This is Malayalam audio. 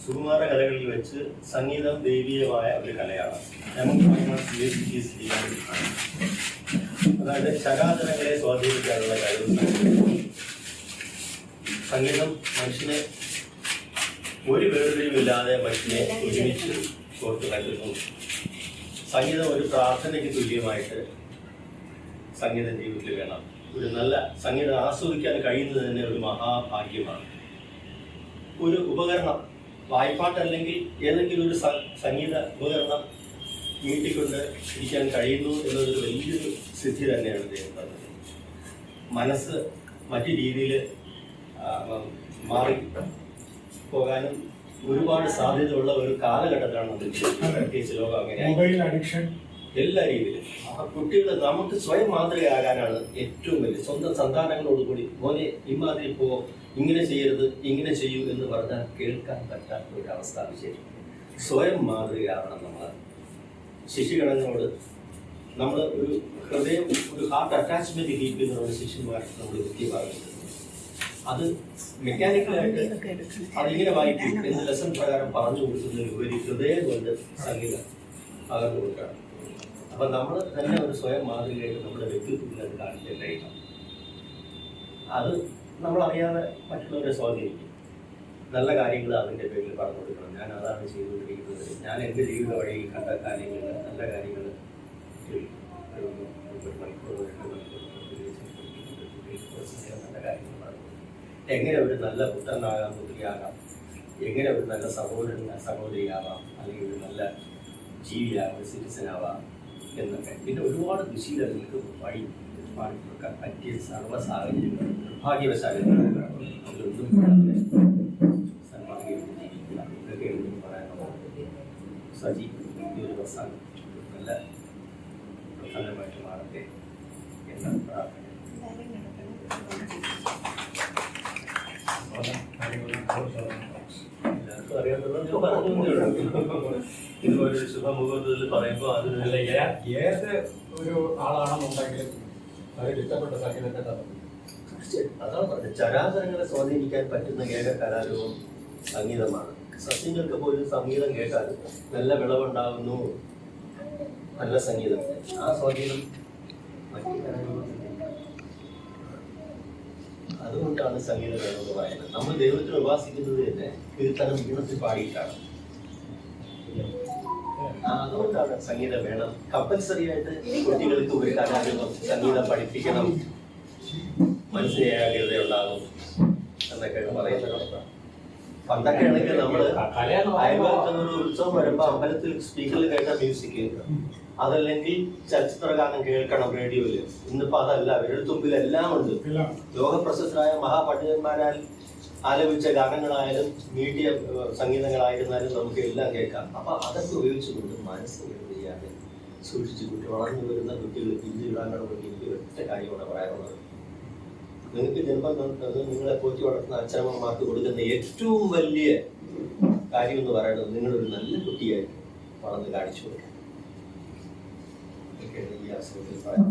സുകുമാര കലകളിൽ വെച്ച് സംഗീതം ദൈവീയമായ ഒരു കലയാണ്. അതായത് ചരാചരങ്ങളെ സ്വാധീനിക്കാനുള്ള കഴിവ്. സംഗീതം മനുഷ്യനെ ഒരു വേർതിരിവില്ലാതെ മനുഷ്യനെ ഒരുമിച്ച് കോർത്തു നൽകുന്നു. സംഗീതം ഒരു പ്രാർത്ഥനയ്ക്ക് തുല്യമായിട്ട് സംഗീതം ജീവിതത്തിൽ വേണം. ഒരു നല്ല സംഗീതം ആസ്വദിക്കാൻ കഴിയുന്നത് തന്നെ ഒരു മഹാഭാഗ്യമാണ്. ഒരു ഉപകരണം, വായ്പാട്ടല്ലെങ്കിൽ ഏതെങ്കിലും ഒരു സംഗീത ഉപകരണം നീട്ടിക്കൊണ്ട് ഇരിക്കാൻ കഴിയുന്നു എന്നതൊരു വലിയൊരു സിദ്ധി തന്നെയാണ് അദ്ദേഹം പറഞ്ഞത്. മനസ്സ് മറ്റു രീതിയിൽ മാറി പോകാനും ഒരുപാട് സാധ്യതയുള്ള ഒരു കാലഘട്ടത്തിലാണ് പ്രത്യേകിച്ച് ലോകം അങ്ങനെ എല്ലാ രീതിയിലും. കുട്ടികൾ നമുക്ക് സ്വയം മാതൃകയാകാനാണ് ഏറ്റവും വലിയ. സ്വന്തം സന്താനങ്ങളോടുകൂടി മോനെ ഇമാതിരി പോ, ഇങ്ങനെ ചെയ്യരുത്, ഇങ്ങനെ ചെയ്യൂ എന്ന് പറഞ്ഞാൽ കേൾക്കാൻ പറ്റാത്ത ഒരു അവസ്ഥ വിശേഷം. സ്വയം മാതൃകയാവണം. നമ്മൾ ശിശുഗണങ്ങളോട് നമ്മൾ ഒരു ഹൃദയം, ഒരു ഹാർട്ട് അറ്റാച്ച്മെന്റ് കീപ്പ് ചെയ്യുന്ന ശിശുമാർ നമ്മൾ കൃത്യമാകുന്നത്. അത് മെക്കാനിക്കലായിട്ട് അതിങ്ങനെ വായിക്കും എന്ന് ലെസൺ പ്രകാരം പറഞ്ഞു കൊടുക്കുന്നതിലുപരി ഹൃദയം കൊണ്ട് സംഗീതം പകർന്നു കൊടുക്കണം. അപ്പൊ നമ്മൾ തന്നെ ഒരു സ്വയം മാതൃകയായിട്ട് നമ്മുടെ വ്യക്തിത്വത്തിൽ അത് കാണിച്ചില്ല. അത് നമ്മളറിയാതെ മറ്റുള്ളവരെ സ്വാധീനിക്കും. നല്ല കാര്യങ്ങൾ അതിൻ്റെ പേരിൽ പറഞ്ഞു കൊടുക്കണം. ഞാൻ അതാണ് ചെയ്തുകൊണ്ടിരിക്കുന്നത്, ഞാൻ എൻ്റെ ജീവിത വഴിയിൽ കണ്ട കാര്യങ്ങൾ, നല്ല കാര്യങ്ങൾ ഒരു മണിക്കൂർ 2 മണിക്കൂർ നല്ല കാര്യങ്ങൾ പറഞ്ഞു. എങ്ങനെ ഒരു നല്ല പുത്രനാകാം, പുത്രിയാകാം, എങ്ങനെ ഒരു നല്ല സഹോദരിയാവാം, അല്ലെങ്കിൽ ഒരു നല്ല ജീവിയാവാം, സിറ്റിസനാവാം എന്നൊക്കെ. പിന്നെ ഒരുപാട് ദുശീലങ്ങൾക്ക് വഴി പാടിക്കൊടുക്കാൻ പറ്റിയ സർവ്വ സാഹചര്യങ്ങൾ ഭാഗ്യവശാലൊന്നും ഇതൊക്കെ എനിക്ക് പറയാനുള്ള സജി ഈ ഒരു പ്രസ്ഥാനം നല്ല പ്രധാനമായിട്ട് മാറട്ടെ എന്ന പ്രാർത്ഥന. എല്ലാവർക്കും അറിയാവുന്ന ഇതുപോലെ ശുഭമുഹൂർത്തത്തിൽ പറയുമ്പോൾ അതിനുള്ള ഏത് ഒരു ആളാണെന്നുണ്ടെങ്കിലും അതിൽ ഇഷ്ടപ്പെട്ട സംഗീതത്തെ അതാണ് പറഞ്ഞത്. ചരാചരങ്ങളെ സ്വാധീനിക്കാൻ പറ്റുന്ന ഏക കലാരൂപം സംഗീതമാണ്. സസ്യങ്ങൾക്ക് പോലും സംഗീതം കേട്ടാൽ നല്ല വിളവുണ്ടാകുന്നു. നല്ല സംഗീതം, ആ സ്വാധീനം മറ്റു കലാരൂപത്തിൽ. അതുകൊണ്ടാണ് സംഗീതം വേണമെന്ന് പറയുന്നത്. നമ്മൾ ദൈവത്തെ ഉപാസിക്കുന്നത് തന്നെ കീർത്തനം ഈണത്തിൽ പാടിയിട്ടാണ്. അതുകൊണ്ടാണ് സംഗീതം വേണം. കമ്പൽസറി ആയിട്ട് കുട്ടികൾക്ക് ഒരു കലാരൂപം സംഗീതം പഠിപ്പിക്കണം, മനസ്സിന് ഏകാഗ്രത ഉണ്ടാകും എന്നൊക്കെ പറയുന്നത്. പണ്ടൊക്കെ ആണെങ്കിൽ നമ്മള് അയൽവക്കത്തൊരു ഉത്സവം വരുമ്പോ അമ്പലത്തിൽ സ്പീക്കറിൽ കേട്ട മ്യൂസിക്, അതല്ലെങ്കിൽ ചലച്ചിത്രഗാനം കേൾക്കണം റേഡിയോയില്. ഇന്നിപ്പോ അതല്ല, വിരൽത്തുമ്പിൽ എല്ലാം ഉണ്ട്. ലോക പ്രശസ്തരായ മഹാപണ്ഡിതന്മാരാൽ ആലപിച്ച ഗാനങ്ങളായാലും മീഡിയ സംഗീതങ്ങളായിരുന്നാലും നമുക്ക് എല്ലാം കേൾക്കാം. അപ്പൊ അതൊക്കെ ഉപയോഗിച്ചുകൊണ്ട് മനസ്സ് ചെയ്യാതെ സൂക്ഷിച്ചു കുട്ടി വളർന്നു വരുന്ന കുട്ടികൾ പിന്തുടരാനുള്ള എനിക്ക് ഒറ്റ കാര്യമാണ് പറയാനുള്ളത്. നിങ്ങൾക്ക് ജന്മം നിങ്ങളെ പോറ്റി വളർത്തുന്ന അച്ഛനമ്മമാർക്ക് കൊടുക്കുന്ന ഏറ്റവും വലിയ കാര്യം എന്ന് പറയുന്നത് നിങ്ങളൊരു നല്ല കുട്ടിയായി വളർന്ന് കാണിച്ചു കൊടുക്കുക. ഈ അവസരത്തിൽ പറയാം.